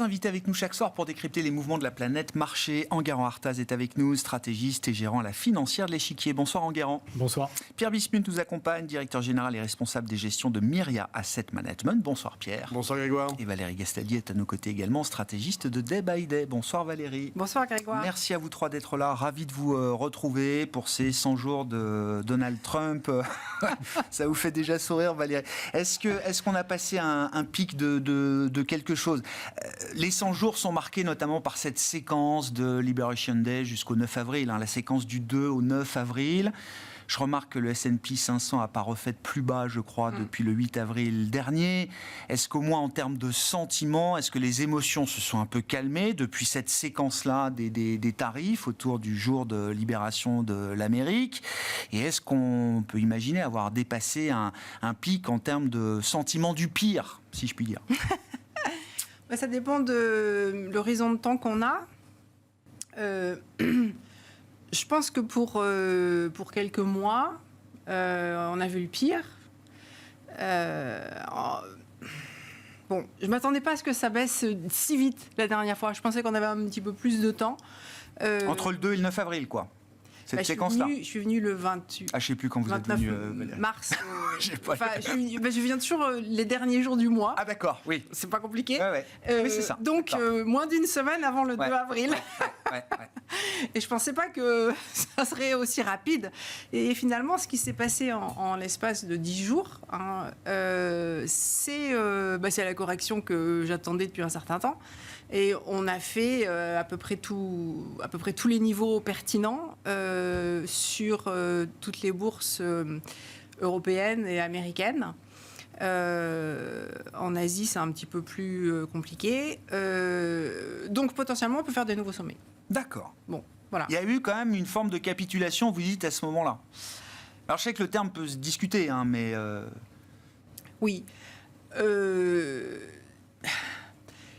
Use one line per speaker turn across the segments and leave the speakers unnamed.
Trois invités avec nous chaque soir pour décrypter les mouvements de la planète marché. Enguerrand Artaz est avec nous, stratégiste et gérant à la financière de l'Échiquier. Bonsoir Enguerrand.
Bonsoir.
Pierre Bismuth nous accompagne, directeur général et responsable des gestions de Myria Asset Management. Bonsoir Pierre.
Bonsoir Grégoire.
Et Valérie Gastaldi est à nos côtés également, stratégiste de Day by Day. Bonsoir Valérie.
Bonsoir Grégoire.
Merci à vous trois d'être là. Ravi de vous retrouver pour ces 100 jours de Donald Trump. Ça vous fait déjà sourire Valérie. Est-ce qu'on a passé un pic de quelque chose? Les 100 jours sont marqués notamment par cette séquence de Liberation Day jusqu'au 9 avril, la séquence du 2 au 9 avril. Je remarque que le S&P 500 n'a pas refait de plus bas, je crois, depuis le 8 avril dernier. Est-ce qu'au moins en termes de sentiments, est-ce que les émotions se sont un peu calmées depuis cette séquence-là des tarifs autour du jour de libération de l'Amérique? Et est-ce qu'on peut imaginer avoir dépassé un pic en termes de sentiment du pire, si je puis dire?
Ça dépend de l'horizon de temps qu'on a. Je pense que pour quelques mois, on a vu le pire. Bon, je ne m'attendais pas à ce que ça baisse si vite la dernière fois. Je pensais qu'on avait un petit peu plus de temps.
Entre le 2 et le 9 avril, quoi. Cette séquence-là.
Je suis venue le 28.
Ah, je ne sais plus quand vous êtes venue, Valérie.
Mars.
Je
viens toujours les derniers jours du mois.
Ah d'accord, oui.
C'est pas compliqué.
Ouais. Oui, c'est ça.
Donc, moins d'une semaine avant le 2 avril.
Ouais.
Et je pensais pas que ça serait aussi rapide. Et finalement, ce qui s'est passé en l'espace de 10 jours, c'est la correction que j'attendais depuis un certain temps. Et on a fait à peu près tous les niveaux pertinents sur toutes les bourses européennes et américaines. En Asie, c'est un petit peu plus compliqué. Donc, potentiellement, on peut faire des nouveaux sommets.
D'accord.
Bon, voilà.
Il y a eu quand même une forme de capitulation, vous dites, à ce moment-là. Alors, je sais que le terme peut se discuter, mais...
Oui.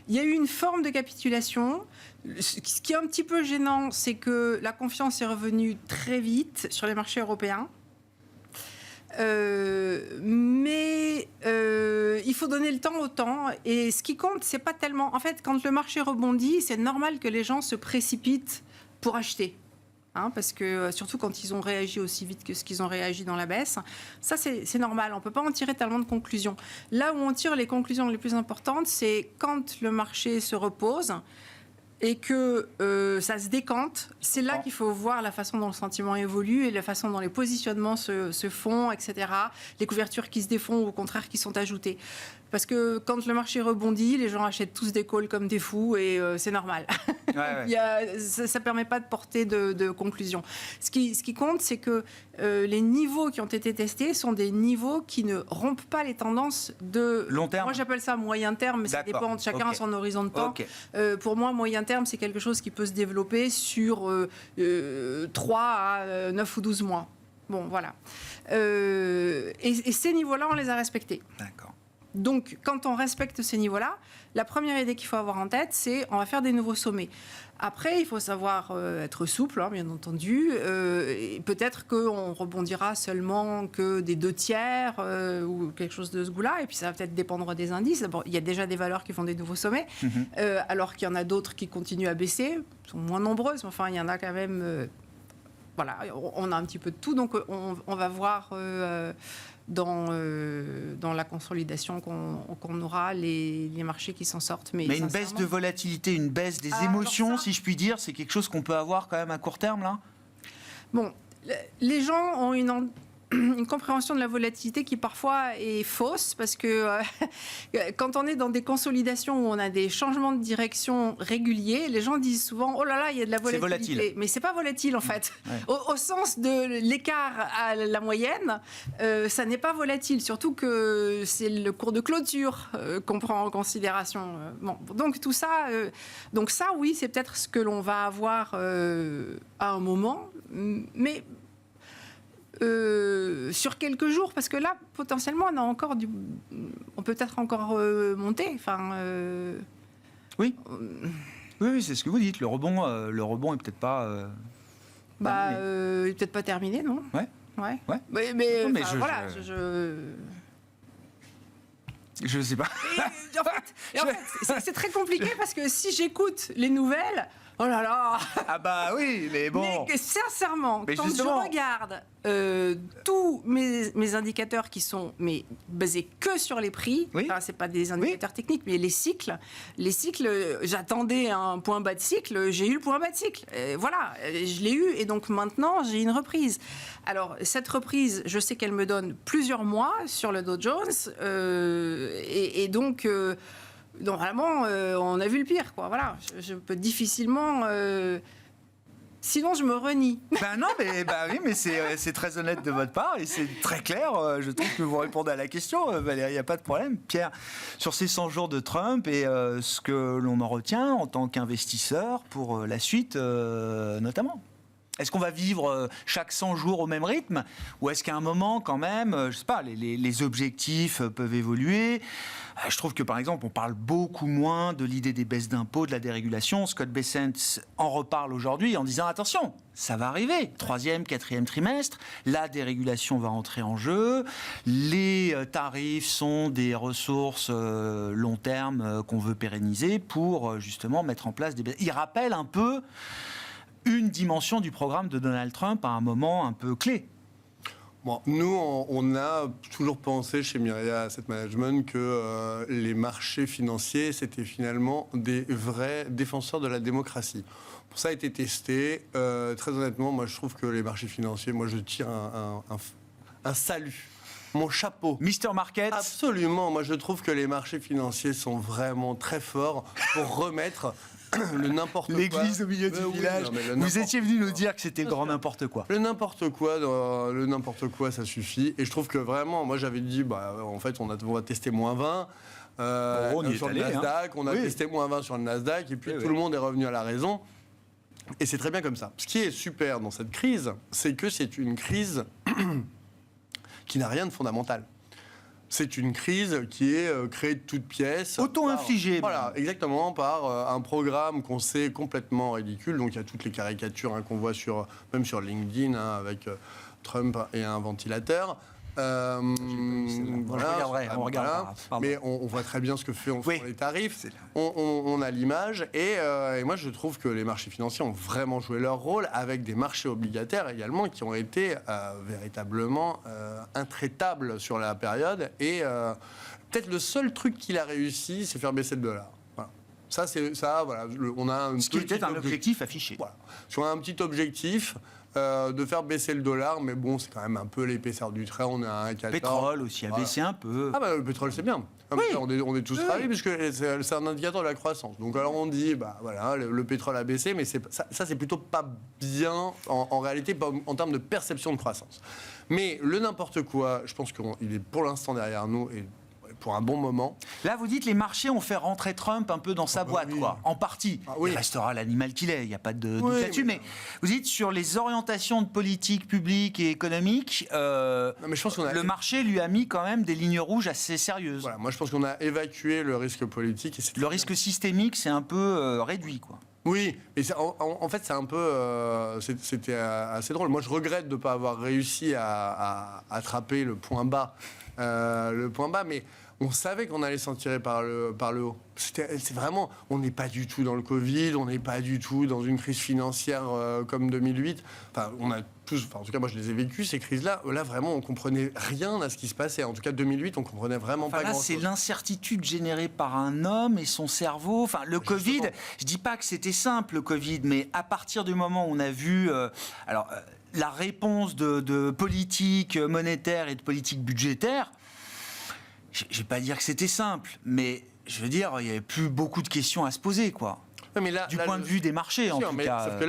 Il y a eu une forme de capitulation. Ce qui est un petit peu gênant, c'est que la confiance est revenue très vite sur les marchés européens. Mais il faut donner le temps au temps. Et ce qui compte, c'est pas tellement... En fait, quand le marché rebondit, c'est normal que les gens se précipitent pour acheter. Parce que, surtout quand ils ont réagi aussi vite que ce qu'ils ont réagi dans la baisse, ça c'est normal, on ne peut pas en tirer tellement de conclusions. Là où on tire les conclusions les plus importantes, c'est quand le marché se repose et que ça se décante, c'est là qu'il faut voir la façon dont le sentiment évolue et la façon dont les positionnements se font, etc. Les couvertures qui se défont ou au contraire qui sont ajoutées. Parce que quand le marché rebondit, les gens achètent tous des calls comme des fous et c'est normal. Ça ne permet pas de porter de conclusion. Ce qui compte, c'est que les niveaux qui ont été testés sont des niveaux qui ne rompent pas les tendances de...
Long terme.
Moi, j'appelle ça moyen terme, mais ça dépend de chacun à son horizon de temps. Pour moi, moyen terme, c'est quelque chose qui peut se développer sur 3 à 9 ou 12 mois. Bon, voilà. Et ces niveaux-là, on les a respectés.
D'accord.
Donc, quand on respecte ces niveaux-là, la première idée qu'il faut avoir en tête, c'est on va faire des nouveaux sommets. Après, il faut savoir être souple, bien entendu. Et peut-être qu'on rebondira seulement que des 2/3 ou quelque chose de ce goût-là. Et puis, ça va peut-être dépendre des indices. D'abord, il y a déjà des valeurs qui font des nouveaux sommets, alors qu'il y en a d'autres qui continuent à baisser. Elles sont moins nombreuses, mais enfin, il y en a quand même... voilà, on a un petit peu de tout. Donc, on va voir... dans la consolidation qu'on aura, les marchés qui s'en sortent. Mais
une baisse de volatilité, une baisse des émotions, si je puis dire, c'est quelque chose qu'on peut avoir quand même à court terme, là?
Bon, les gens ont une compréhension de la volatilité qui parfois est fausse, parce que quand on est dans des consolidations où on a des changements de direction réguliers, les gens disent souvent « Oh là là, il y a de la volatilité ». C'est volatile. Mais c'est pas volatile en fait. Ouais. Au sens de l'écart à la moyenne, ça n'est pas volatile, surtout que c'est le cours de clôture qu'on prend en considération. Bon, donc tout ça, oui, c'est peut-être ce que l'on va avoir à un moment, mais... sur quelques jours, parce que là, potentiellement, on peut peut-être encore monter. Enfin,
Oui, c'est ce que vous dites. Le rebond est peut-être pas...
il est peut-être pas terminé, non?
Ouais.
Mais
non, mais
voilà,
Je sais pas.
En fait, c'est très compliqué parce que si j'écoute les nouvelles, oh là là.
Ah bah oui, mais bon.
Mais sincèrement,
mais
quand je regarde tous mes indicateurs qui sont basés que sur les prix, c'est pas des indicateurs techniques, mais les cycles, j'attendais un point bas de cycle, j'ai eu le point bas de cycle. Voilà, je l'ai eu et donc maintenant j'ai une reprise. Alors cette reprise, je sais qu'elle me donne plusieurs mois sur le Dow Jones et donc normalement, on a vu le pire, quoi. Voilà, je peux difficilement. Sinon, je me renie.
Ben non, mais c'est très honnête de votre part et c'est très clair. Je trouve que vous répondez à la question, Valérie, il n'y a pas de problème. Pierre, sur ces 100 jours de Trump et ce que l'on en retient en tant qu'investisseur pour la suite, notamment. Est-ce qu'on va vivre chaque 100 jours au même rythme ou est-ce qu'à un moment, quand même, je sais pas, les objectifs peuvent évoluer? Je trouve que, par exemple, on parle beaucoup moins de l'idée des baisses d'impôts, de la dérégulation. Scott Bessent en reparle aujourd'hui en disant « Attention, ça va arriver. 3e, 4e trimestre, la dérégulation va entrer en jeu. Les tarifs sont des ressources long terme qu'on veut pérenniser pour, justement, mettre en place des baisses. » Il rappelle un peu une dimension du programme de Donald Trump à un moment un peu clé.
Bon, nous, on a toujours pensé chez Myria Asset Management que les marchés financiers, c'était finalement des vrais défenseurs de la démocratie. Pour ça a été testé. Très honnêtement, moi, je trouve que les marchés financiers, moi, je tire un salut. Mon chapeau.
Mr. Market.
Absolument. Moi, je trouve que les marchés financiers sont vraiment très forts pour remettre le n'importe quoi.
L'église au milieu du village. Vous étiez venu nous dire que c'était grand n'importe quoi.
Le n'importe quoi, ça suffit. Et je trouve que vraiment, moi j'avais dit, en fait, on va tester moins 20 sur le Nasdaq. On a testé moins 20 sur le Nasdaq. Et puis tout le monde est revenu à la raison. Et c'est très bien comme ça. Ce qui est super dans cette crise, c'est que c'est une crise qui n'a rien de fondamental. C'est une crise qui est créée de toutes pièces.
Auto-infligée.
Voilà, exactement, par un programme qu'on sait complètement ridicule. Donc il y a toutes les caricatures qu'on voit même sur LinkedIn avec Trump et un ventilateur.
On regardera.
Mais on voit très bien ce que font les tarifs. On a l'image. Et moi, je trouve que les marchés financiers ont vraiment joué leur rôle avec des marchés obligataires également qui ont été véritablement intraitables sur la période. Et peut-être le seul truc qu'il a réussi, c'est faire baisser le dollar. Voilà. On a
ce qui était un objectif affiché.
Voilà. Sur un petit objectif. De faire baisser le dollar, mais bon, c'est quand même un peu l'épaisseur du trait. On est à 1,14.
Le pétrole aussi a baissé un peu.
Ah le pétrole, c'est bien. Oui. On est tous ravis, puisque c'est un indicateur de la croissance. Donc alors on dit, le pétrole a baissé, mais ça c'est plutôt pas bien, en réalité, pas en termes de perception de croissance. Mais le n'importe quoi, je pense qu'il est pour l'instant derrière nous, et pour un bon moment.
Là, vous dites les marchés ont fait rentrer Trump un peu dans sa boîte, quoi. En partie. Il restera l'animal qu'il est, il n'y a pas de doute là-dessus. Mais vous dites sur les orientations de politique publique et économique, le marché lui a mis quand même des lignes rouges assez sérieuses.
Voilà, moi je pense qu'on a évacué le risque politique. Et
le risque systémique, c'est un peu réduit, quoi.
Oui, mais en fait, c'est un peu... c'était assez drôle. Moi, je regrette de ne pas avoir réussi à attraper le point bas. Mais on savait qu'on allait s'en tirer par le haut. C'est vraiment... On n'est pas du tout dans le Covid, on n'est pas du tout dans une crise financière comme 2008. Enfin, on a tous... en tout cas, moi, je les ai vécues, ces crises-là. Là, vraiment, on comprenait rien à ce qui se passait. En tout cas, 2008, on comprenait vraiment pas grand-chose.
C'est l'incertitude générée par un homme et son cerveau. Enfin, le Covid, je dis pas que c'était simple, le Covid, mais à partir du moment où on a vu... la réponse de politique monétaire et de politique budgétaire, je ne vais pas dire que c'était simple, mais je veux dire, il n'y avait plus beaucoup de questions à se poser, quoi.
Mais
du point de vue des marchés, en tout cas.
Sauf que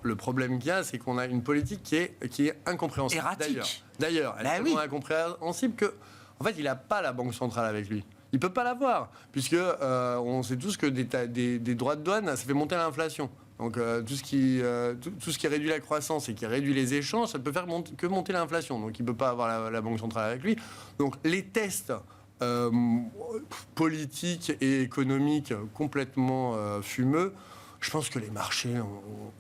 le problème qu'il y a, c'est qu'on a une politique qui est incompréhensible.
Erratique.
D'ailleurs, elle est tellement incompréhensible que, en fait, il n'a pas la Banque centrale avec lui. Il ne peut pas l'avoir, puisque on sait tous que des droits de douane, ça fait monter l'inflation. Donc tout ce qui réduit la croissance et qui réduit les échanges, ça ne peut faire que monter l'inflation. Donc il ne peut pas avoir la Banque centrale avec lui. Donc les tests politiques et économiques complètement fumeux, je pense que les marchés,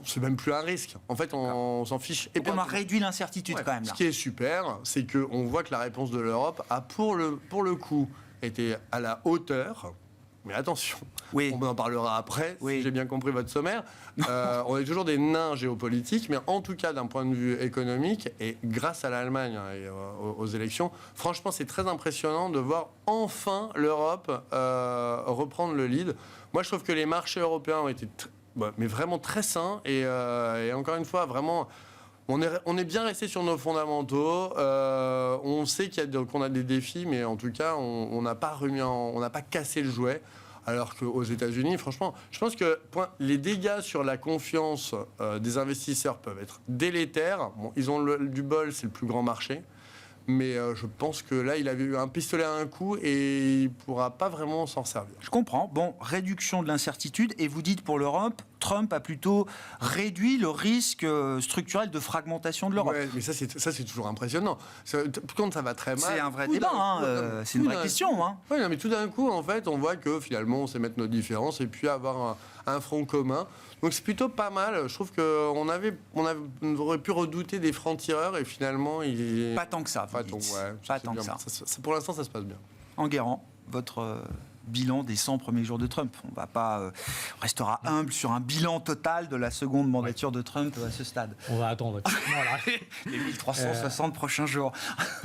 c'est même plus un risque. En fait, on s'en fiche.
Et on a réduit l'incertitude quand même. Là.
Ce qui est super, c'est qu'on voit que la réponse de l'Europe a pour le coup était à la hauteur. Mais attention,
Oui.
on en parlera après,
Oui.
si j'ai bien compris votre sommaire. On est toujours des nains géopolitiques, mais en tout cas, d'un point de vue économique, et grâce à l'Allemagne et aux élections, franchement, c'est très impressionnant de voir enfin l'Europe reprendre le lead. Moi, je trouve que les marchés européens ont été mais vraiment très sains, et encore une fois, vraiment... On est bien resté sur nos fondamentaux. On sait qu'on a des défis, mais en tout cas, on n'a pas cassé le jouet. Alors qu'aux États-Unis, franchement, je pense que les dégâts sur la confiance des investisseurs peuvent être délétères. Bon, ils ont du bol, c'est le plus grand marché. Mais je pense que là, il avait eu un pistolet à un coup et il ne pourra pas vraiment s'en servir.
Je comprends. Bon, réduction de l'incertitude. Et vous dites pour l'Europe, Trump a plutôt réduit le risque structurel de fragmentation de l'Europe.
Ouais, mais ça, c'est toujours impressionnant. Quand ça va très mal...
C'est un vrai débat, c'est une vraie question. Hein.
Oui, mais tout d'un coup, en fait, on voit que finalement, on sait mettre nos différences et puis avoir un front commun. Donc c'est plutôt pas mal. Je trouve qu'on aurait pu redouter des francs-tireurs et finalement...
Pas tant que ça. Pas tant que ça.
Pour l'instant, ça se passe bien.
Enguerrand, votre bilan des 100 premiers jours de Trump. On va pas, restera humble sur un bilan total de la seconde mandature de Trump à ce stade.
On va attendre.
Les 1360 prochains jours.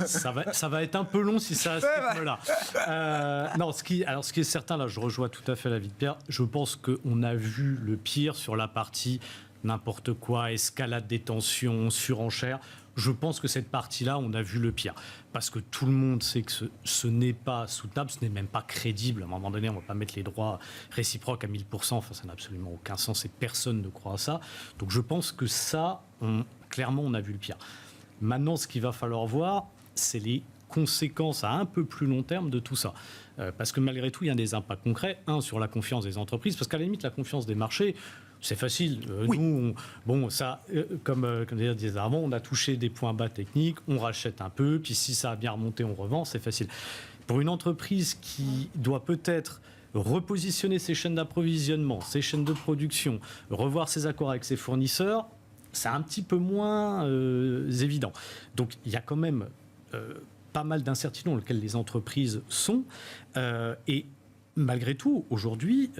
Ça va être un peu long si ça reste là. Non, ce qui est certain, là, je rejoins tout à fait l'avis de Pierre. Je pense qu'on a vu le pire sur la partie n'importe quoi, escalade des tensions, surenchère. Je pense que cette partie-là, on a vu le pire. Parce que tout le monde sait que ce n'est pas soutenable, ce n'est même pas crédible. À un moment donné, on ne va pas mettre les droits réciproques à 1000%. Enfin, ça n'a absolument aucun sens et personne ne croit à ça. Donc je pense que ça, clairement, on a vu le pire. Maintenant, ce qu'il va falloir voir, c'est les conséquences à un peu plus long terme de tout ça. Parce que malgré tout, il y a des impacts concrets. Un, sur la confiance des entreprises. Parce qu'à la limite, la confiance des marchés... C'est facile.
Oui.
Nous, comme disait avant, on a touché des points bas techniques, on rachète un peu, puis si ça a bien remonté, on revend, c'est facile. Pour une entreprise qui doit peut-être repositionner ses chaînes d'approvisionnement, ses chaînes de production, revoir ses accords avec ses fournisseurs, c'est un petit peu moins évident. Donc il y a quand même pas mal d'incertitudes dans lesquelles les entreprises sont. Et malgré tout, aujourd'hui...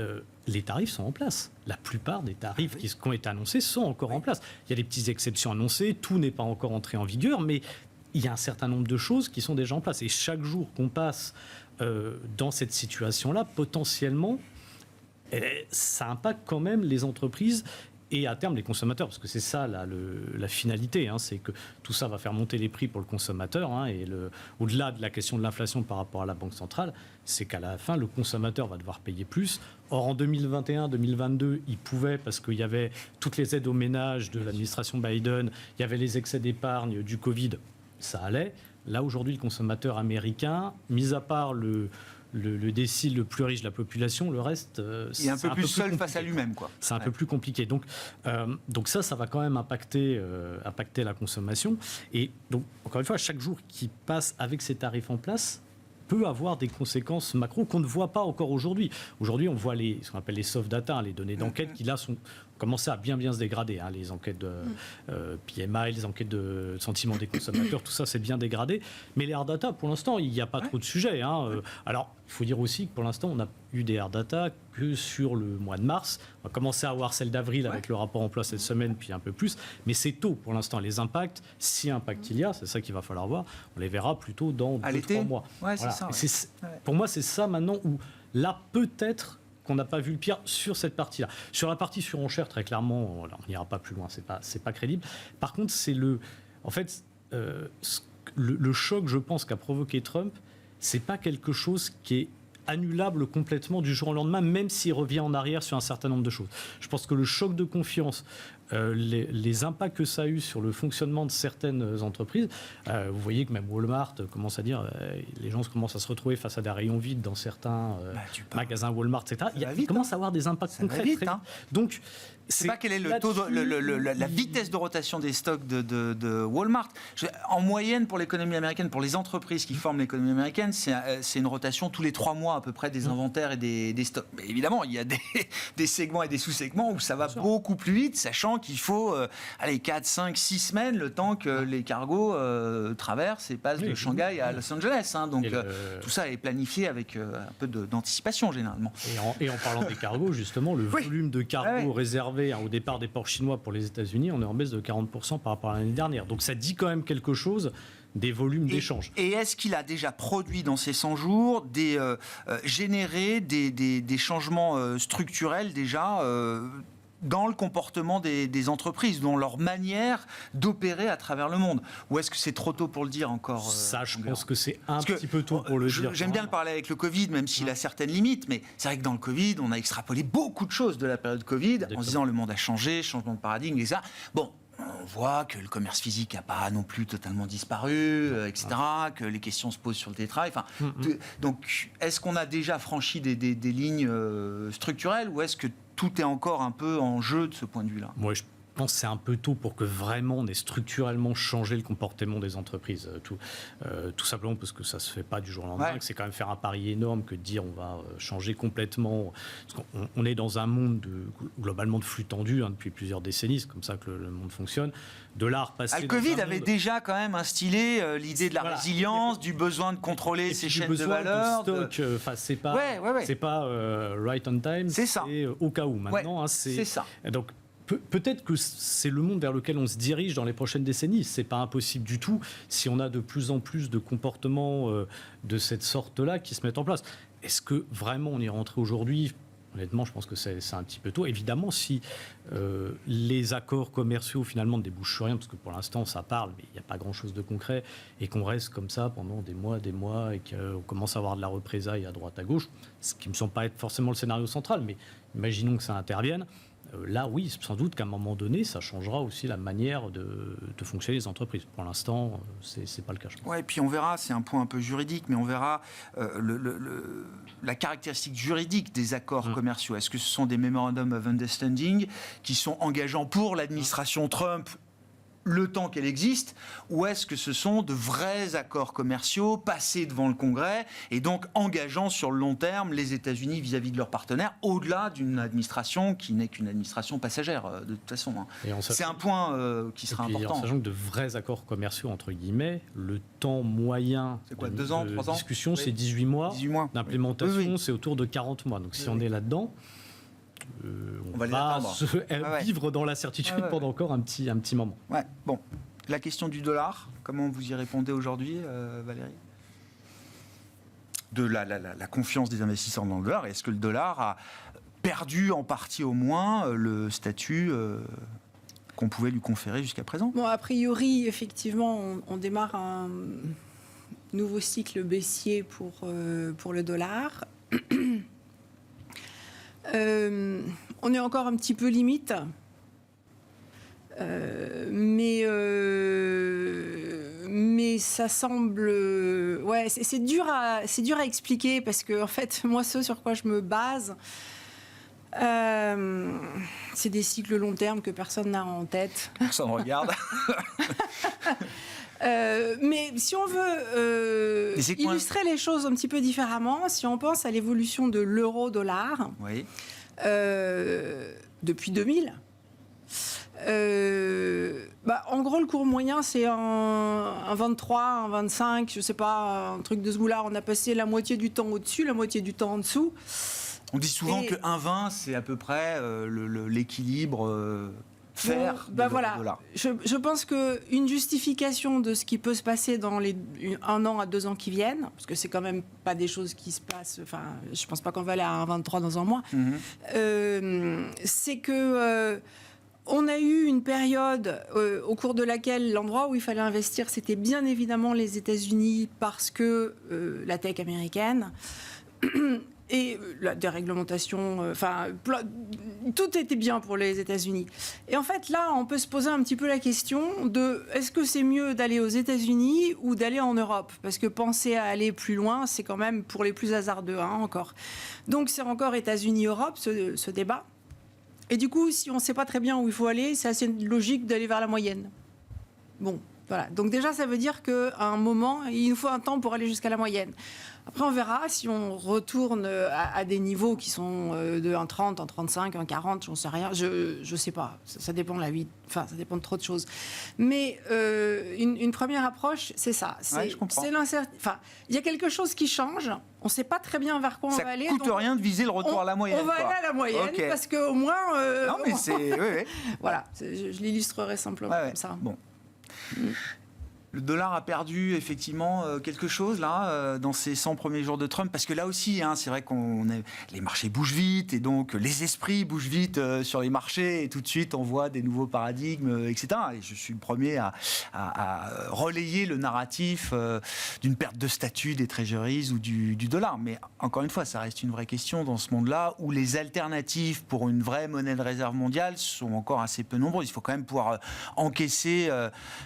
les tarifs sont en place. La plupart des tarifs qui ont été annoncés sont encore en place. Il y a des petites exceptions annoncées, tout n'est pas encore entré en vigueur, mais il y a un certain nombre de choses qui sont déjà en place. Et chaque jour qu'on passe dans cette situation-là, potentiellement, ça impacte quand même les entreprises et à terme les consommateurs, parce que c'est ça la finalité, c'est que tout ça va faire monter les prix pour le consommateur, et au-delà de la question de l'inflation par rapport à la Banque centrale, c'est qu'à la fin, le consommateur va devoir payer plus. Or, en 2021-2022, il pouvait, parce qu'il y avait toutes les aides aux ménages de l'administration Biden, il y avait les excès d'épargne du Covid, ça allait. Là, aujourd'hui, le consommateur américain, mis à part le décile le plus riche de la population, le reste,
il est un peu plus seul face à lui-même, quoi.
C'est un peu plus compliqué. Donc ça va quand même impacter la consommation. Et donc, encore une fois, chaque jour qui passe avec ces tarifs en place peut avoir des conséquences macro qu'on ne voit pas encore aujourd'hui. Aujourd'hui, on voit ce qu'on appelle les soft data, les données d'enquête qui, là, sont commencé à bien se dégrader. Les enquêtes de PMI, les enquêtes de sentiment des consommateurs, tout ça, c'est bien dégradé. Mais les hard data, pour l'instant, il n'y a pas trop de sujets. Alors, il faut dire aussi que pour l'instant, on n'a eu des hard data que sur le mois de mars. On va commencer à avoir celle d'avril avec le rapport emploi cette semaine, puis un peu plus. Mais c'est tôt pour l'instant. Les impacts, si impact il y a, c'est ça qu'il va falloir voir. On les verra plutôt dans 2-3 mois.
Ouais, c'est ça.
Pour moi, c'est ça maintenant où, là, peut-être, qu'on n'a pas vu le pire sur cette partie-là. Sur la partie surenchère, très clairement, on n'ira pas plus loin, c'est pas crédible. Par contre, c'est le choc, je pense, qu'a provoqué Trump, c'est pas quelque chose qui est annulable complètement du jour au lendemain, même s'il revient en arrière sur un certain nombre de choses. Je pense que le choc de confiance, les impacts que ça a eu sur le fonctionnement de certaines entreprises, vous voyez que même Walmart commence à dire, les gens commencent à se retrouver face à des rayons vides dans certains magasins Walmart, etc. Il commence à avoir des impacts concrets. Donc,
c'est pas quel est le taux, la vitesse de rotation des stocks de Walmart. En moyenne, pour l'économie américaine, pour les entreprises qui forment l'économie américaine, c'est une rotation tous les 3 mois à peu près des inventaires et des stocks. Mais évidemment, il y a des segments et des sous-segments où ça va beaucoup plus vite, sachant qu'il faut 4, 5, 6 semaines le temps que les cargos traversent et passent de Shanghai à Los Angeles. Donc tout ça est planifié avec un peu d'anticipation généralement.
Et en parlant des cargos, justement, le volume de cargos réservé au départ des ports chinois pour les États-Unis, on est en baisse de 40% par rapport à l'année dernière. Donc ça dit quand même quelque chose des volumes d'échanges.
Et est-ce qu'il a déjà produit dans ces 100 jours généré des changements structurels déjà dans le comportement des entreprises, dans leur manière d'opérer à travers le monde? Ou est-ce que c'est trop tôt pour le dire encore?
Ça, je pense que c'est un petit peu tôt pour le dire.
J'aime bien le parler avec le Covid, même s'il a certaines limites, mais c'est vrai que dans le Covid, on a extrapolé beaucoup de choses de la période Covid, en se disant le monde a changé, changement de paradigme, et ça. Bon, on voit que le commerce physique n'a pas non plus totalement disparu, etc., que les questions se posent sur le télétravail. Donc, est-ce qu'on a déjà franchi des lignes structurelles, ou est-ce que tout est encore un peu en jeu de ce point de vue-là?
Moi, je pense que c'est un peu tôt pour que vraiment on ait structurellement changé le comportement des entreprises. Tout simplement parce que ça ne se fait pas du jour au lendemain, que c'est quand même faire un pari énorme que de dire on va changer complètement. Parce qu'on est dans un monde globalement de flux tendus depuis plusieurs décennies, c'est comme ça que le monde fonctionne. De là à repasser
le Covid avait déjà quand même instillé l'idée de la résilience, du besoin de contrôler ces chaînes de valeur.
C'est pas right on time, c'est au cas où. Maintenant,
c'est ça.
Donc, peut-être que c'est le monde vers lequel on se dirige dans les prochaines décennies. C'est pas impossible du tout si on a de plus en plus de comportements de cette sorte-là qui se mettent en place. Est-ce que vraiment on y est rentré aujourd'hui ? Honnêtement, je pense que c'est un petit peu tôt. Évidemment, si les accords commerciaux finalement ne débouchent sur rien, parce que pour l'instant ça parle, mais il n'y a pas grand-chose de concret, et qu'on reste comme ça pendant des mois, et qu'on commence à avoir de la représailles à droite à gauche, ce qui ne me semble pas être forcément le scénario central, mais imaginons que ça intervienne. Là, oui, sans doute qu'à un moment donné, ça changera aussi la manière de fonctionner les entreprises. Pour l'instant, c'est pas le cas.
Ouais, et puis on verra, c'est un point un peu juridique, mais on verra la caractéristique juridique des accords commerciaux. Est-ce que ce sont des Memorandum of Understanding qui sont engageants pour l'administration Trump le temps qu'elle existe, ou est-ce que ce sont de vrais accords commerciaux passés devant le Congrès et donc engageant sur le long terme les États-Unis vis-à-vis de leurs partenaires, au-delà d'une administration qui n'est qu'une administration passagère de toute façon. C'est un point qui sera important.
En sachant que de vrais accords commerciaux, entre guillemets, le temps moyen
de 2 ans, 3 ans
discussion, c'est 18 mois. D'implémentation, c'est autour de 40 mois. Donc si on est là-dedans, on va vivre dans l'incertitude pendant encore un petit moment.
Ouais. Bon, la question du dollar, comment vous y répondez aujourd'hui, Valérie ? De la confiance des investisseurs dans le dollar, est-ce que le dollar a perdu en partie au moins le statut qu'on pouvait lui conférer jusqu'à présent ?
Bon, a priori, effectivement, on démarre un nouveau cycle baissier pour le dollar. On est encore un petit peu limite, mais ça semble, c'est dur à expliquer parce que en fait, moi, ce sur quoi je me base, c'est des cycles long terme que personne n'a en tête.
Personne ne regarde.
Mais si on veut illustrer les choses un petit peu différemment, si on pense à l'évolution de l'euro-dollar depuis 2000, en gros, le cours moyen, c'est un 23, un 25, je sais pas, un truc de ce goût-là. On a passé la moitié du temps au-dessus, la moitié du temps en dessous.
On dit souvent que 1,20, c'est à peu près l'équilibre...
voilà. Je pense qu'une justification de ce qui peut se passer dans les 1 an à 2 ans qui viennent, parce que c'est quand même pas des choses qui se passent, enfin, je pense pas qu'on va aller à 1,23 dans un mois, c'est que on a eu une période au cours de laquelle l'endroit où il fallait investir, c'était bien évidemment les États-Unis, parce que la tech américaine... Et la déréglementation, tout était bien pour les États-Unis. Et en fait, là, on peut se poser un petit peu la question de est-ce que c'est mieux d'aller aux États-Unis ou d'aller en Europe ? Parce que penser à aller plus loin, c'est quand même pour les plus hasardeux, encore. Donc, c'est encore États-Unis-Europe, ce débat. Et du coup, si on ne sait pas très bien où il faut aller, c'est assez logique d'aller vers la moyenne. Bon. Voilà. Donc déjà, ça veut dire qu'à un moment, il nous faut un temps pour aller jusqu'à la moyenne. Après, on verra si on retourne à des niveaux qui sont de 1,30, 1,35, 1,40, j'en sais rien. Je sais pas. Ça dépend de la vie. Enfin, ça dépend de trop de choses. Mais une première approche, c'est ça.
Je comprends.
Enfin, il y a quelque chose qui change. On ne sait pas très bien vers quoi on va aller.
Ça coûte rien de viser le retour à la moyenne.
On va aller à la moyenne parce qu'au moins...
non, mais c'est... Oui.
Voilà. Je l'illustrerai simplement comme ça.
Bon. Le dollar a perdu effectivement quelque chose là dans ces 100 premiers jours de Trump, parce que là aussi, c'est vrai les marchés bougent vite et donc les esprits bougent vite sur les marchés et tout de suite on voit des nouveaux paradigmes, etc. Et je suis le premier à relayer le narratif d'une perte de statut des treasuries ou du dollar. Mais encore une fois, ça reste une vraie question dans ce monde-là où les alternatives pour une vraie monnaie de réserve mondiale sont encore assez peu nombreuses. Il faut quand même pouvoir encaisser,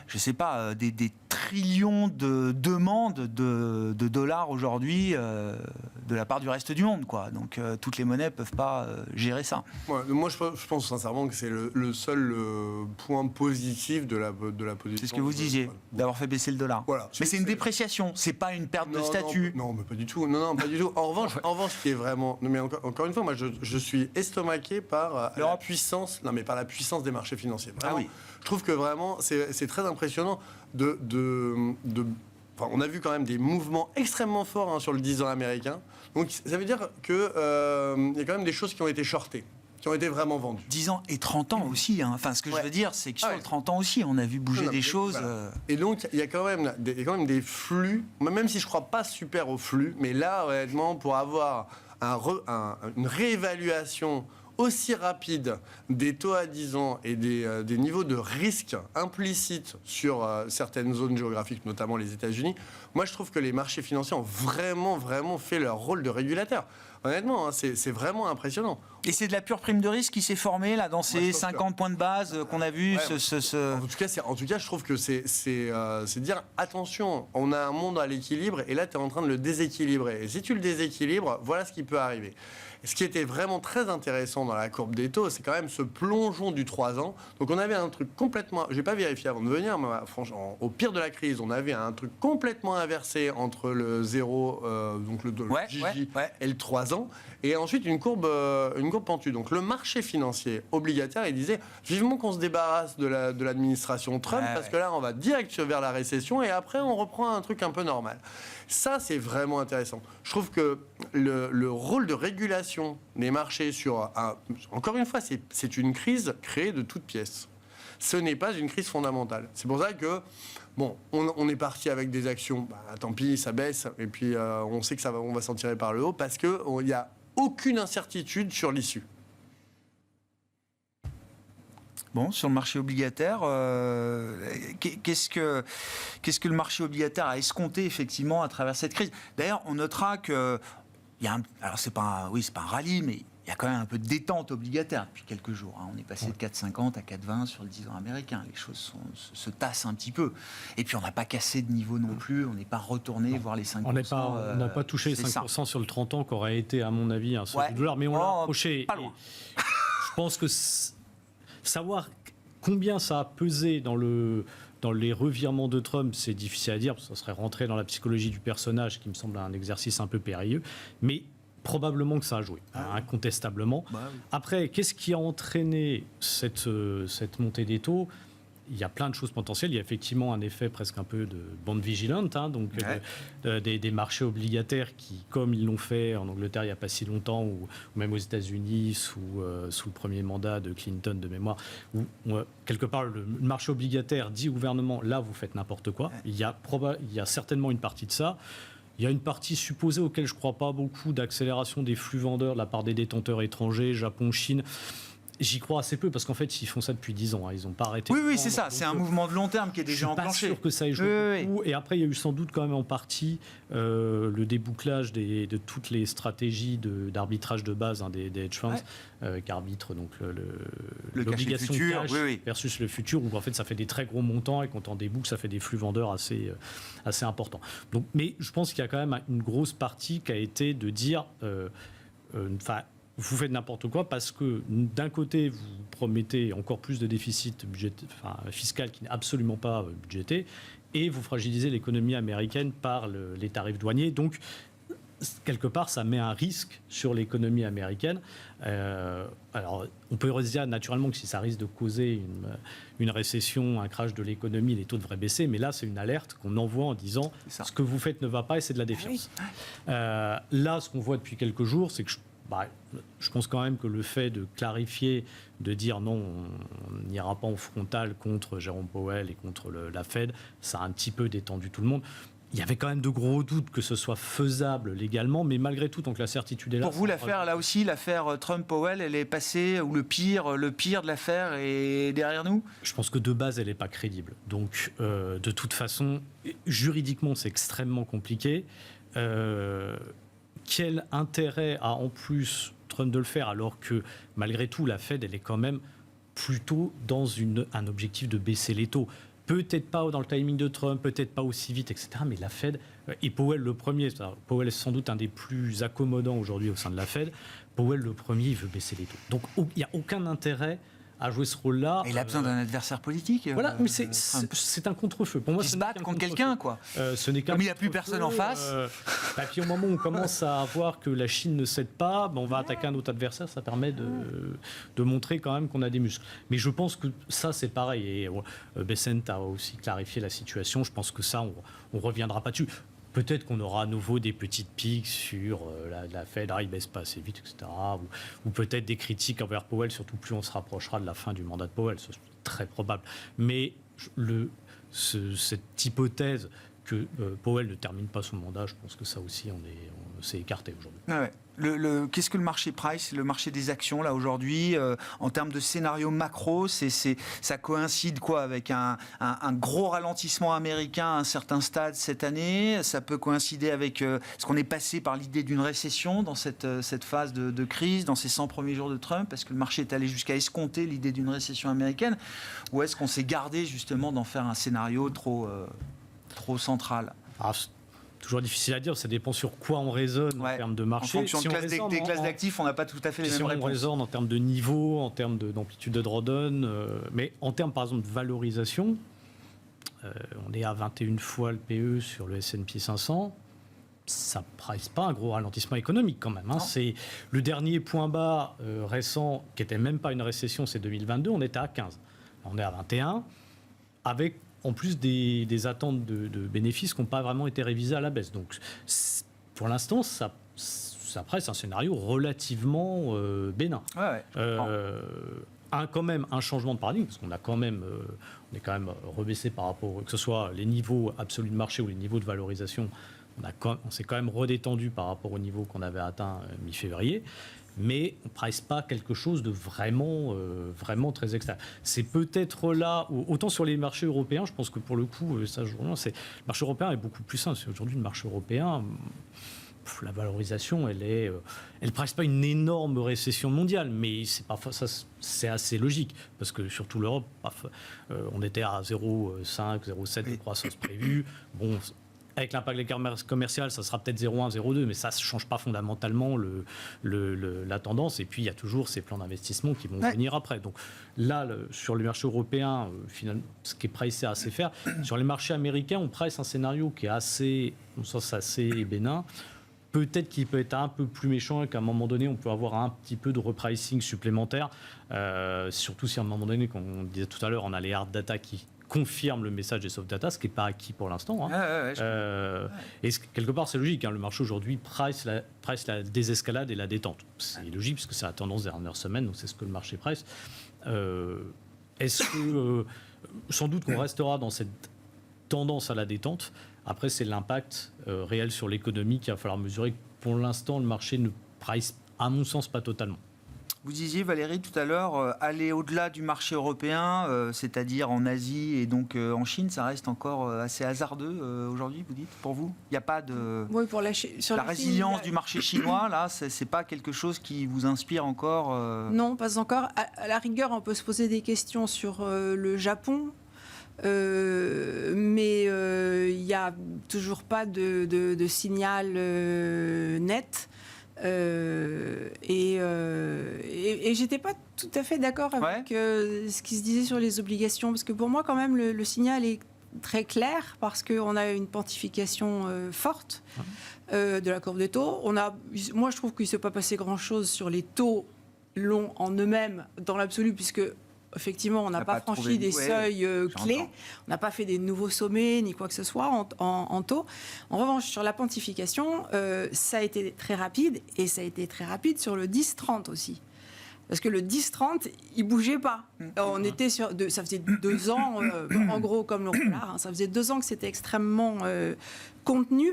je sais pas, des trillions de demandes de dollars aujourd'hui de la part du reste du monde, quoi. Donc toutes les monnaies ne peuvent pas gérer ça.
Ouais, moi, je pense sincèrement que c'est le seul point positif de la position.
C'est ce que vous disiez, d'avoir fait baisser le dollar.
Voilà.
Mais c'est une dépréciation, c'est pas une perte de statut.
Non, mais pas du tout. Non, pas du tout. En revanche, ce qui est vraiment... Mais encore une fois, moi, je suis estomaqué par la puissance... Non, mais par la puissance des marchés financiers. Vraiment, je trouve que vraiment, c'est très impressionnant Enfin, on a vu quand même des mouvements extrêmement forts sur le 10 ans américain. Donc ça veut dire qu'il y a quand même des choses qui ont été shortées, qui ont été vraiment vendues.
10 ans et 30 ans aussi. Enfin, ce que je veux dire, c'est que sur 30 ans aussi, on a vu bouger des choses.
Voilà. Et donc, il y a quand même des flux, même si je ne crois pas super au flux, mais là, honnêtement, pour avoir une réévaluation aussi rapide des taux à 10 ans et des niveaux de risque implicites sur certaines zones géographiques, notamment les États-Unis, moi je trouve que les marchés financiers ont vraiment, vraiment fait leur rôle de régulateur. Honnêtement, c'est vraiment impressionnant.
Et c'est de la pure prime de risque qui s'est formée là, dans ces 50 points de base qu'on a vus.
En tout cas, je trouve que c'est dire attention, on a un monde à l'équilibre et là tu es en train de le déséquilibrer. Et si tu le déséquilibres, voilà ce qui peut arriver. Et ce qui était vraiment très intéressant dans la courbe des taux, c'est quand même ce plongeon du 3 ans. Donc on avait un truc complètement... Je n'ai pas vérifié avant de venir, mais franchement, au pire de la crise, on avait un truc complètement inversé entre le 0, donc le JJ, et le 3 ans. Et ensuite, une courbe pentue. Donc le marché financier obligataire, il disait vivement qu'on se débarrasse de l'administration Trump, parce que là, on va direct vers la récession et après, on reprend un truc un peu normal. Ça, c'est vraiment intéressant. Je trouve que le rôle de régulation des marchés encore une fois, c'est une crise créée de toutes pièces. Ce n'est pas une crise fondamentale. C'est pour ça que, bon, on est parti avec des actions, tant pis, ça baisse, et puis on sait que on va s'en tirer par le haut, parce qu'il n'y a aucune incertitude sur l'issue.
Bon, sur le marché obligataire, qu'est-ce que le marché obligataire a escompté effectivement à travers cette crise? D'ailleurs, on notera que alors c'est pas un rallye, mais il y a quand même un peu de détente obligataire depuis quelques jours. On est passé de 4,50 à 4,20 sur le 10 ans américain. Les choses se tassent un petit peu. Et puis on n'a pas cassé de niveau non plus. On n'est pas retourné voir les 5%.
On n'a pas touché les 5% sur le 30 ans, qui aurait été, à mon avis, un solde dollar. Mais on l'a approché.
Pas loin.
Je pense que savoir combien ça a pesé dans les revirements de Trump, c'est difficile à dire, parce que ça serait rentré dans la psychologie du personnage, qui me semble un exercice un peu périlleux, mais probablement que ça a joué, incontestablement. Après, qu'est-ce qui a entraîné cette montée des taux ? Il y a plein de choses potentielles. Il y a effectivement un effet presque un peu de bond vigilant, donc des marchés obligataires qui, comme ils l'ont fait en Angleterre il n'y a pas si longtemps, ou même aux États-Unis sous le premier mandat de Clinton de mémoire, où quelque part le marché obligataire dit au gouvernement, là vous faites n'importe quoi. Il y a certainement une partie de ça. Il y a une partie supposée auquel je ne crois pas beaucoup d'accélération des flux vendeurs de la part des détenteurs étrangers, Japon, Chine. J'y crois assez peu parce qu'en fait, ils font ça depuis 10 ans. Ils n'ont pas arrêté.
Oui, c'est ça. C'est un mouvement de long terme qui est déjà enclenché.
Je suis pas sûr que ça ait joué beaucoup. Et après, il y a eu sans doute quand même en partie le débouclage de toutes les stratégies d'arbitrage de base des hedge funds qui arbitrent donc l'obligation cash versus le futur, où en fait ça fait des très gros montants et quand on déboucle, ça fait des flux vendeurs assez importants. Donc, mais je pense qu'il y a quand même une grosse partie qui a été de dire vous faites n'importe quoi parce que d'un côté, vous promettez encore plus de déficit fiscal qui n'est absolument pas budgété, et vous fragilisez l'économie américaine par les tarifs douaniers. Donc, quelque part, ça met un risque sur l'économie américaine. Alors, on peut se dire naturellement que si ça risque de causer une récession, un crash de l'économie, les taux devraient baisser. Mais là, c'est une alerte qu'on envoie en disant ce que vous faites ne va pas et c'est de la défiance. Là, ce qu'on voit depuis quelques jours, c'est que je pense quand même que le fait de clarifier, de dire non, on n'ira pas en frontal contre Jérôme Powell et contre la Fed, ça a un petit peu détendu tout le monde. Il y avait quand même de gros doutes que ce soit faisable légalement, mais malgré tout, donc la certitude est là.
Pour vous, l'affaire Trump-Powell, elle est passée, ou le pire de l'affaire est derrière nous ?
Je pense que de base, elle n'est pas crédible. Donc, de toute façon, juridiquement, c'est extrêmement compliqué. Quel intérêt a en plus Trump de le faire, alors que malgré tout, la Fed, elle est quand même plutôt dans un objectif de baisser les taux. Peut-être pas dans le timing de Trump, peut-être pas aussi vite, etc. Mais la Fed, et Powell le premier, Powell est sans doute un des plus accommodants aujourd'hui au sein de la Fed, Powell le premier, il veut baisser les taux. Donc il n'y a aucun intérêt à jouer ce rôle-là.
Il a besoin d'un adversaire politique.
Voilà, mais c'est un contre-feu. Pour moi,
qui se batte contre quelqu'un, quoi.
Ce n'est qu'un
Comme il n'y a plus personne en face.
Puis au moment où on commence à voir que la Chine ne cède pas, on va attaquer un autre adversaire. Ça permet de montrer quand même qu'on a des muscles. Mais je pense que ça, c'est pareil. Et Bessent a aussi clarifié la situation. Je pense que ça, on ne reviendra pas dessus. Peut-être qu'on aura à nouveau des petites piques sur la Fed, il ne baisse pas assez vite, etc. Ou peut-être des critiques envers Powell, surtout plus on se rapprochera de la fin du mandat de Powell. C'est très probable. Mais cette hypothèse que Powell ne termine pas son mandat, je pense que ça aussi, on s'est écarté aujourd'hui.
Ah ouais. Qu'est-ce que le marché price, le marché des actions là aujourd'hui, en termes de scénario macro, ça coïncide quoi avec un gros ralentissement américain à un certain stade cette année. Ça peut coïncider avec ce qu'on est passé par l'idée d'une récession dans cette phase de crise, dans ces 100 premiers jours de Trump. Est-ce que le marché est allé jusqu'à escompter l'idée d'une récession américaine, ou est-ce qu'on s'est gardé justement d'en faire un scénario trop central?
Toujours difficile à dire, ça dépend sur quoi on raisonne en termes de marché.
En fonction des classes d'actifs, on n'a pas tout à fait les mêmes réponses.
Si on raisonne en termes de niveau, en termes d'amplitude de drawdown, mais en termes par exemple de valorisation, on est à 21 fois le PE sur le S&P 500. Ça ne price pas un gros ralentissement économique quand même. C'est le dernier point bas récent, qui n'était même pas une récession, c'est 2022, on était à 15. On est à 21, avec en plus des attentes de bénéfices qui n'ont pas vraiment été révisées à la baisse. Donc, pour l'instant, ça presse un scénario relativement bénin. Quand même un changement de paradigme, parce qu'on a on est quand même rebaissé par rapport, que ce soit les niveaux absolus de marché ou les niveaux de valorisation, on s'est quand même redétendu par rapport au niveau qu'on avait atteint mi-février. Mais on ne price pas quelque chose de vraiment très externe. C'est peut-être là, autant sur les marchés européens, je pense que pour le coup, le marché européen est beaucoup plus simple. Aujourd'hui, le marché européen, la valorisation, elle ne price pas une énorme récession mondiale, mais c'est assez logique, parce que surtout l'Europe, on était à 0,5, 0,7 de croissance prévue. Bon, avec l'impact des guerres commerciales, ça sera peut-être 0,1, 0,2, mais ça ne change pas fondamentalement la tendance. Et puis, il y a toujours ces plans d'investissement qui vont venir après. Donc là, sur les marchés européens, finalement, ce qui est pricé assez faire. Sur les marchés américains, on price un scénario qui est assez bénin. Peut-être qu'il peut être un peu plus méchant et qu'à un moment donné, on peut avoir un petit peu de repricing supplémentaire. Surtout si à un moment donné, comme on disait tout à l'heure, on a les hard data qui confirme le message des soft data, ce qui n'est pas acquis pour l'instant. Et quelque part, c'est logique. Le marché aujourd'hui price la désescalade et la détente. C'est logique, puisque c'est la tendance des dernières semaines, donc c'est ce que le marché price. Est-ce que, sans doute qu'on restera dans cette tendance à la détente. Après, c'est l'impact réel sur l'économie qu'il va falloir mesurer. Pour l'instant, le marché ne price, à mon sens, pas totalement.
Vous disiez, Valérie, tout à l'heure, aller au-delà du marché européen, c'est-à-dire en Asie et donc en Chine, ça reste encore assez hasardeux aujourd'hui, vous dites, pour vous? Il n'y a pas de...
Oui, pour la
résilience du marché chinois, là, c'est pas quelque chose qui vous inspire encore
Non, pas encore. À la rigueur, on peut se poser des questions sur le Japon. Mais il n'y a toujours pas de signal net. Et j'étais pas tout à fait d'accord avec ce qui se disait sur les obligations, parce que pour moi, quand même, le signal est très clair, parce qu'on a une pontification forte de la courbe des taux. Moi, je trouve qu'il ne s'est pas passé grand-chose sur les taux longs en eux-mêmes, dans l'absolu, puisque effectivement, on n'a pas franchi des seuils clés, on n'a pas fait des nouveaux sommets ni quoi que ce soit en taux. En revanche, sur la pontification, ça a été très rapide, et ça a été très rapide sur le 10-30 aussi. Parce que le 10-30, il ne bougeait pas. On était ça faisait 2 ans, en gros comme l'euro-dollar, ça faisait 2 ans que c'était extrêmement contenu.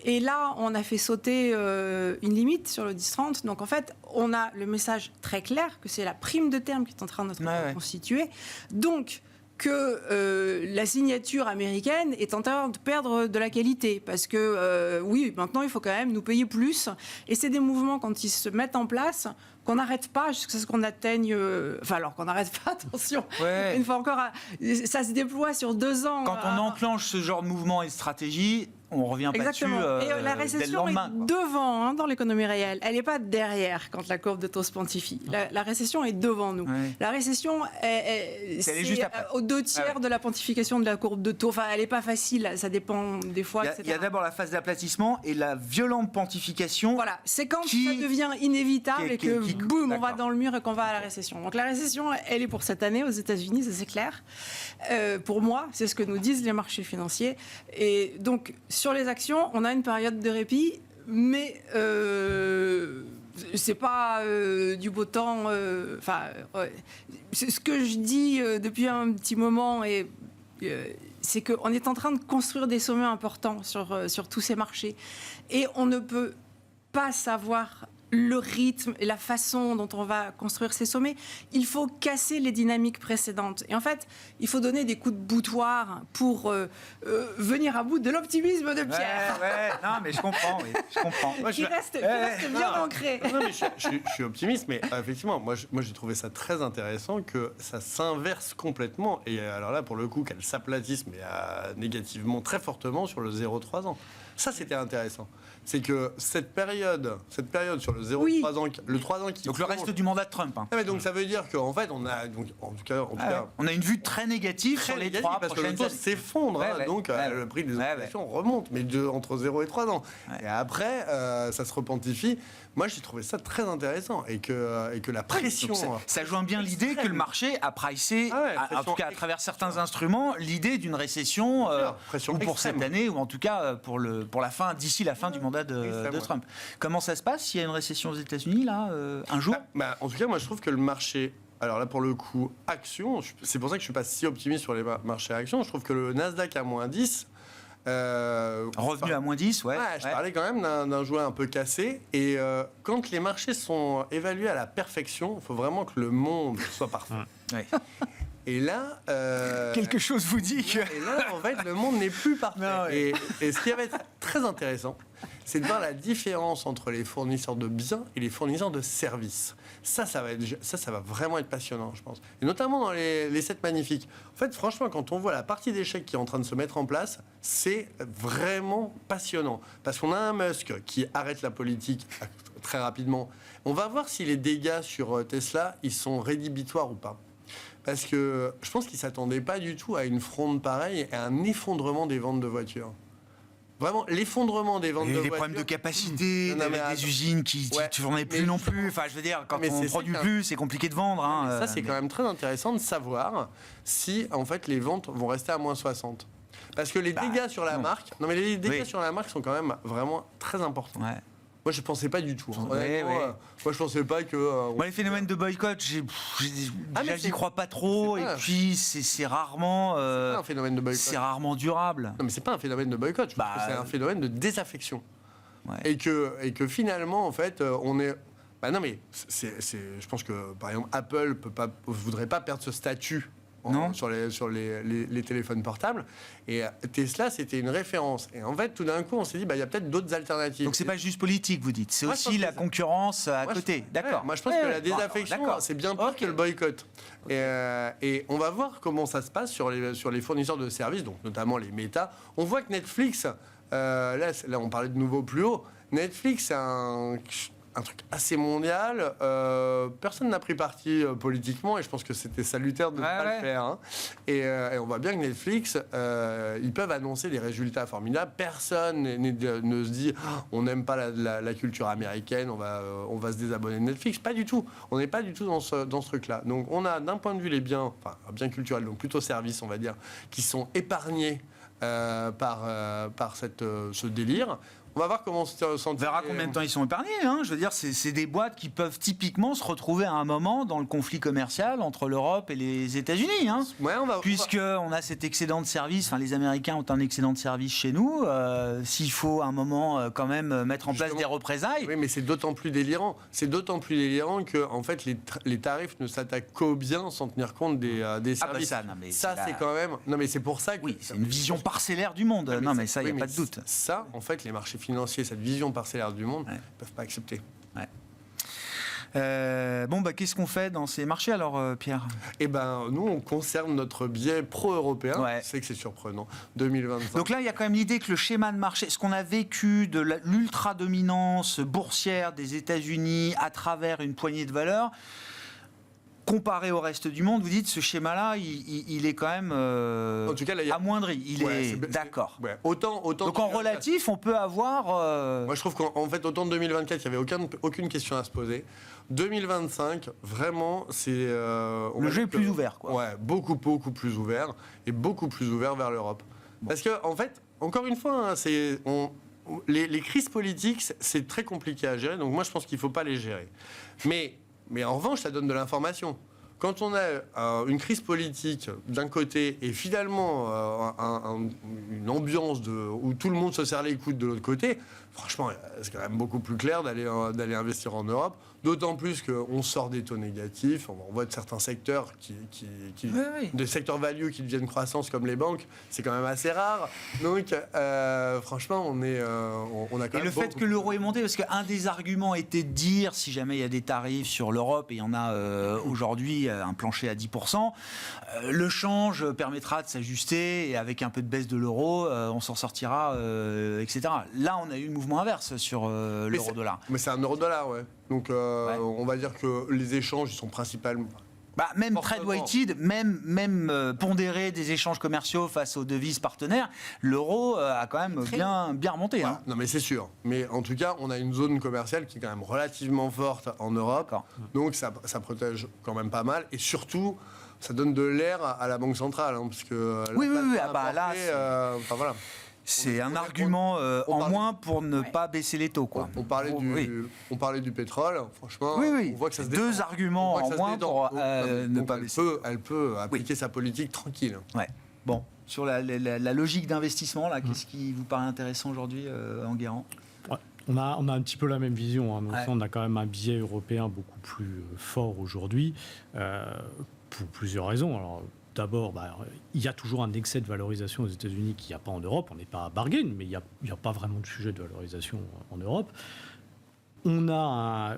Et là, on a fait sauter une limite sur le 10-30. Donc en fait, on a le message très clair que c'est la prime de terme qui est en train de se constituer. Donc que la signature américaine est en train de perdre de la qualité. Parce que oui, maintenant, il faut quand même nous payer plus. Et c'est des mouvements, quand ils se mettent en place, qu'on n'arrête pas jusqu'à ce qu'on atteigne... alors qu'on n'arrête pas, attention. Une fois encore, ça se déploie sur 2 ans.
Quand on enclenche ce genre de mouvement et de stratégie, on ne revient pas dessus
et la récession
dès le lendemain,
est devant dans l'économie réelle. Elle n'est pas derrière quand la courbe de taux se pontifie. La récession est devant nous. La récession, c'est
juste après.
Aux 2/3 de la pontification de la courbe de taux. Enfin, elle n'est pas facile, ça dépend des fois, etc.
Il y a d'abord la phase d'aplatissement et la violente pontification.
Voilà, c'est quand ça devient inévitable et que boum, on va dans le mur et qu'on va à la récession. Donc la récession, elle est pour cette année aux États-Unis, ça c'est clair. Pour moi, c'est ce que nous disent les marchés financiers. Et donc, sur les actions, on a une période de répit, mais c'est pas du beau temps. C'est ce que je dis depuis un petit moment, et c'est qu'on est en train de construire des sommets importants sur tous ces marchés. Et on ne peut pas savoir le rythme et la façon dont on va construire ces sommets. Il faut casser les dynamiques précédentes. Et en fait, il faut donner des coups de boutoir pour venir à bout de l'optimisme de Pierre.
Non, mais je comprends.
Qui reste bien ancré.
Non, mais je suis optimiste, mais effectivement, moi j'ai trouvé ça très intéressant que ça s'inverse complètement. Et alors là, pour le coup, qu'elle s'aplatisse, mais négativement, très fortement sur le 0,3 ans. Ça, c'était intéressant. C'est que cette période sur le 0,3 ans, le 3 ans qui...
Donc le reste du mandat de Trump.
Non, mais donc ça veut dire qu'en fait, on a... Donc, en tout cas,
on a une vue très négative sur les 3
parce que le taux s'effondre, donc le prix des obligations remonte, mais entre 0 et 3 ans. Et après, ça se repentifie. Moi, j'ai trouvé ça très intéressant et que la pression...
Ça joint bien l'idée que le marché a pricé, en tout cas à travers certains instruments, l'idée d'une récession ou pour cette année, ou en tout cas pour la fin, d'ici la fin du mandat de Trump. Comment ça se passe s'il y a une récession aux États-Unis là, un jour?
En tout cas, moi, je trouve que le marché... Alors là, pour le coup, actions, c'est pour ça que je ne suis pas si optimiste sur les marchés actions. Je trouve que le Nasdaq à moins 10...
revenu à moins 10,
je parlais quand même d'un jouet un peu cassé. Et quand les marchés sont évalués à la perfection, il faut vraiment que le monde soit parfait. Et là...
quelque chose vous dit que...
Et là, en fait, le monde n'est plus parfait. Et ce qui va être très intéressant, c'est de voir la différence entre les fournisseurs de biens et les fournisseurs de services. Ça va vraiment être passionnant, je pense. Et notamment dans les 7 magnifiques. En fait, franchement, quand on voit la partie d'échecs qui est en train de se mettre en place, c'est vraiment passionnant. Parce qu'on a un Musk qui arrête la politique très rapidement. On va voir si les dégâts sur Tesla, ils sont rédhibitoires ou pas. Parce que je pense qu'ils ne s'attendaient pas du tout à une fronde pareille et à un effondrement des ventes de voitures. Vraiment, l'effondrement des ventes de voitures.
Des problèmes de capacité, des usines qui ne tournaient plus non plus. Enfin, je veux dire, quand on ne produit plus, c'est compliqué de vendre.
Ça, c'est quand même très intéressant de savoir si, en fait, les ventes vont rester à moins 60. Parce que les dégâts sur la marque... Non, mais les dégâts sur la marque sont quand même vraiment très importants. Moi, je ne pensais pas du tout. Moi, je ne pensais pas que...
Moi, les phénomènes de boycott, j'y crois pas trop. Et puis, c'est rarement...
c'est pas un phénomène de boycott.
C'est rarement durable.
Non, mais c'est pas un phénomène de boycott. Je pense que c'est un phénomène de désaffection. Et que finalement, en fait, on est... non, mais je pense que, par exemple, Apple voudrait pas perdre ce statut sur les téléphones portables. Et Tesla, c'était une référence. Et en fait, tout d'un coup, on s'est dit, il y a peut-être d'autres alternatives.
Donc, c'est pas juste politique, vous dites. C'est aussi la concurrence à côté. D'accord.
Moi, je pense que la désaffection, c'est bien pire que le boycott. Et on va voir comment ça se passe sur les fournisseurs de services, donc notamment les Meta. On voit que Netflix, là, on parlait de nouveau plus haut. Netflix, un truc assez mondial. Personne n'a pris parti politiquement et je pense que c'était salutaire de ne pas le faire. Hein. Et on voit bien que Netflix, ils peuvent annoncer des résultats formidables. Personne ne se dit on n'aime pas la culture américaine, on va se désabonner de Netflix. Pas du tout. On n'est pas du tout dans ce truc-là. Donc on a d'un point de vue les biens culturels, donc plutôt services, on va dire, qui sont épargnés par ce délire. On va voir comment
on verra combien de temps ils sont épargnés. Hein. Je veux dire, c'est des boîtes qui peuvent typiquement se retrouver à un moment dans le conflit commercial entre l'Europe et les États-Unis. Hein.
Ouais,
Puisqu'on a cet excédent de service, enfin les Américains ont un excédent de service chez nous, s'il faut à un moment quand même mettre en place des représailles.
Oui, mais c'est d'autant plus délirant. C'est d'autant plus délirant que en fait, les tarifs ne s'attaquent qu'aux biens sans tenir compte des services.
Ça,
c'est quand même... Non, mais c'est pour ça que...
Oui, c'est une vision parcellaire du monde. Non, mais ça, il n'y a pas de doute.
Ça, en fait, les marchés financiers, cette vision parcellaire du monde, ne peuvent pas accepter.
Qu'est-ce qu'on fait dans ces marchés alors, Pierre ?
Nous, on conserve notre biais pro-européen. C'est que c'est surprenant. 2025.
Donc là, il y a quand même l'idée que le schéma de marché, ce qu'on a vécu de l'ultra-dominance boursière des États-Unis à travers une poignée de valeurs, comparé au reste du monde, vous dites ce schéma-là, il est quand même
en tout cas, là,
amoindri. Il est d'accord.
Autant.
Donc en relatif, on peut avoir.
Moi, je trouve qu'en fait, autant de 2024, il n'y avait aucune question à se poser. 2025, vraiment, c'est
le jeu est plus ouvert, quoi.
Ouais, beaucoup plus ouvert et beaucoup plus ouvert vers l'Europe. Parce que en fait, encore une fois, les crises politiques, c'est très compliqué à gérer. Donc moi, je pense qu'il ne faut pas les gérer. Mais en revanche, ça donne de l'information. Quand on a une crise politique d'un côté et finalement une ambiance où tout le monde se serre les coudes de l'autre côté, franchement, c'est quand même beaucoup plus clair d'aller investir en Europe. D'autant plus qu'on sort des taux négatifs. On voit de certains secteurs des secteurs value qui deviennent croissance comme les banques. C'est quand même assez rare. Donc, franchement, on a quand même...
Et le fait que l'euro est monté, parce qu'un des arguments était de dire, si jamais il y a des tarifs sur l'Europe, et il y en a aujourd'hui un plancher à 10%, le change permettra de s'ajuster, et avec un peu de baisse de l'euro, on s'en sortira, etc. Là, on a eu le mouvement inverse sur l'euro-dollar.
Mais c'est un euro-dollar, ouais. Donc, on va dire que les échanges, ils sont principalement...
Même trade-weighted, même pondéré des échanges commerciaux face aux devises partenaires, l'euro a quand même bien remonté.
Ouais,
hein.
Non, mais c'est sûr. Mais en tout cas, on a une zone commerciale qui est quand même relativement forte en Europe. Donc, ça protège quand même pas mal. Et surtout, ça donne de l'air à la Banque centrale. Hein, parce que voilà.
C'est un argument en moins pour ne pas baisser les taux, quoi.
On parlait du pétrole, franchement,
on
voit que ça se
détend. Deux arguments en moins pour ne pas baisser.
Elle peut appliquer sa politique tranquille.
Ouais. Bon, sur la logique d'investissement, là, qu'est-ce qui vous paraît intéressant aujourd'hui, Enguerrand ?
On a un petit peu la même vision. Hein. On a quand même un biais européen beaucoup plus fort aujourd'hui, pour plusieurs raisons. Alors, d'abord, il y a toujours un excès de valorisation aux États-Unis qu'il n'y a pas en Europe. On n'est pas à bargain, mais il n'y a pas vraiment de sujet de valorisation en Europe. On a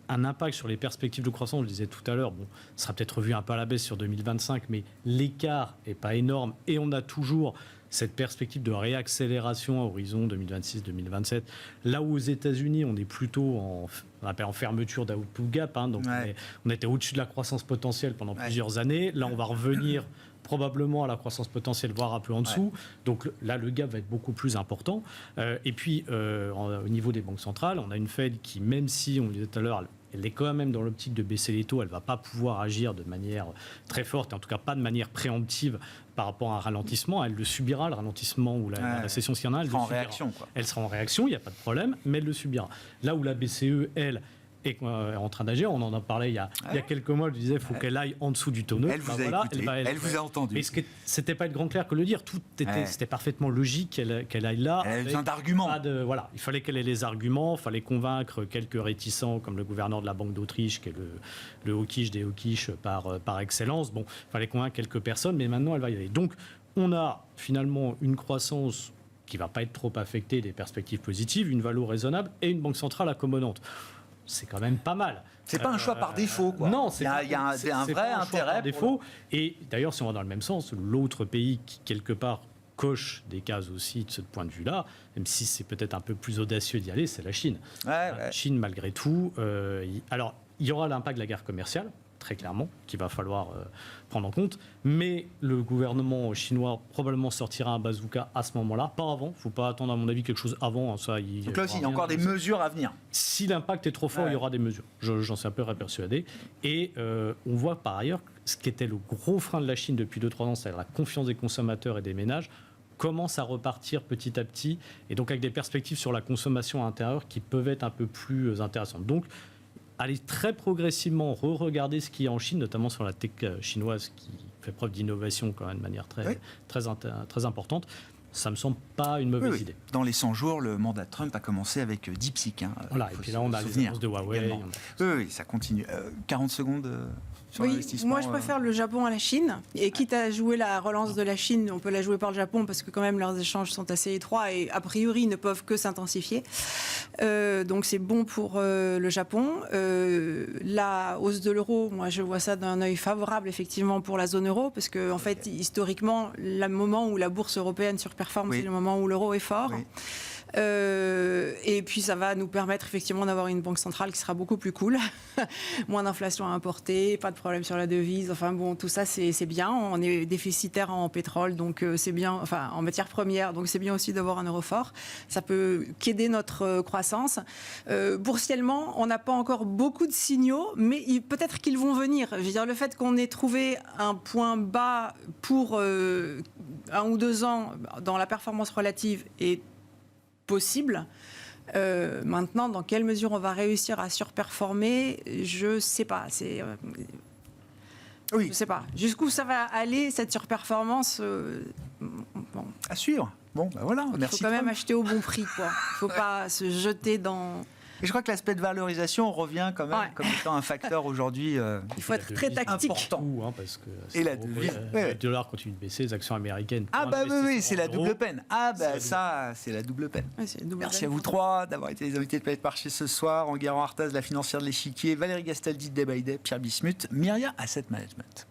un impact sur les perspectives de croissance. Je le disais tout à l'heure, ça sera peut-être revu un peu à la baisse sur 2025, mais l'écart n'est pas énorme. Et on a toujours cette perspective de réaccélération à horizon 2026-2027. Là où aux États-Unis, on est plutôt en fermeture d'output gap. Hein, donc on était au-dessus de la croissance potentielle pendant plusieurs années. Là, on va revenir probablement à la croissance potentielle, voire un peu en dessous. Donc là, le gap va être beaucoup plus important. Et puis, au niveau des banques centrales, on a une Fed qui, même si, on le disait tout à l'heure, elle est quand même dans l'optique de baisser les taux. Elle ne va pas pouvoir agir de manière très forte, et en tout cas pas de manière préemptive par rapport à un ralentissement. Elle le subira, le ralentissement ou la récession, s'il y en a. Elle sera en réaction. Elle sera en réaction, il n'y a pas de problème, mais elle le subira. Là où la BCE, elle, est en train d'agir, on en a parlé il y a quelques mois, elle disait qu'il faut qu'elle aille en dessous du taux neutre.
Elle vous a écouté, elle vous a entendu.
Mais c'était pas être grand clair que le dire, c'était parfaitement logique qu'elle aille là.
Elle a besoin d'arguments.
Il fallait qu'elle ait les arguments, il fallait convaincre quelques réticents, comme le gouverneur de la Banque d'Autriche, qui est le Hawkish des Hawkish par excellence. Il fallait convaincre quelques personnes, mais maintenant elle va y aller. Donc on a finalement une croissance qui ne va pas être trop affectée, des perspectives positives, une valo raisonnable et une banque centrale accommodante. C'est quand même pas mal.
C'est pas un choix par défaut, quoi.
Non,
il y a un vrai intérêt
par défaut. Et d'ailleurs, si on va dans le même sens, l'autre pays qui quelque part coche des cases aussi de ce point de vue-là, même si c'est peut-être un peu plus audacieux d'y aller, c'est la Chine. La Chine, malgré tout, alors il y aura l'impact de la guerre commerciale, très clairement, qu'il va falloir prendre en compte, mais le gouvernement chinois probablement sortira un bazooka à ce moment-là, pas avant, il ne faut pas attendre à mon avis quelque chose avant. Ça,
donc là aussi, il y a encore des mesures à venir.
Si l'impact est trop fort, il y aura des mesures, j'en suis un peu persuadé. Et on voit par ailleurs ce qui était le gros frein de la Chine depuis 2-3 ans, c'est-à-dire la confiance des consommateurs et des ménages, commence à repartir petit à petit, et donc avec des perspectives sur la consommation intérieure qui peuvent être un peu plus intéressantes. Donc, aller très progressivement re-regarder ce qu'il y a en Chine, notamment sur la tech chinoise qui fait preuve d'innovation quand même de manière très importante, ça ne me semble pas une mauvaise idée.
Dans les 100 jours, le mandat de Trump a commencé avec DeepSeek.
Voilà, et puis là, on a les annonces de Huawei.
Oui, ça continue. 40 secondes sur l'investissement.
Moi, je préfère le Japon à la Chine. Et quitte à jouer la relance de la Chine, on peut la jouer par le Japon parce que quand même leurs échanges sont assez étroits et a priori ne peuvent que s'intensifier. Donc c'est bon pour le Japon. La hausse de l'euro, moi je vois ça d'un œil favorable effectivement pour la zone euro parce que en fait historiquement, le moment où la bourse européenne surperforme, c'est le moment où l'euro est fort. Oui. Et puis ça va nous permettre effectivement d'avoir une banque centrale qui sera beaucoup plus cool, moins d'inflation à importer, pas de problème sur la devise, enfin bon, tout ça c'est bien, on est déficitaire en pétrole, donc c'est bien, enfin en matières premières, donc c'est bien aussi d'avoir un euro fort, ça peut qu'aider notre croissance. Boursièrement, on n'a pas encore beaucoup de signaux, mais peut-être qu'ils vont venir. Je veux dire, le fait qu'on ait trouvé un point bas pour 1 ou 2 ans dans la performance relative est possible. Maintenant, dans quelle mesure on va réussir à surperformer, je ne sais pas. Je ne sais pas. Jusqu'où ça va aller, cette surperformance bon.
À suivre. Bon, ben voilà, merci.
Il faut quand même acheter au bon prix, quoi. Il ne faut pas se jeter dans...
Et je crois que l'aspect de valorisation revient quand même comme étant un facteur aujourd'hui
il faut être très tactique.
Important.
Parce que
et la devise.
Le dollar continue de baisser, les actions américaines.
Ah bah oui, c'est la double peine. Ah bah ça, c'est la double peine.
Ouais,
merci à vous trois d'avoir été les invités de Planète Marché ce soir. Enguerrand Artaz, la financière de l'échiquier, Valérie Gastaldi de Day by Day, Pierre Bismuth, Myria Asset Management.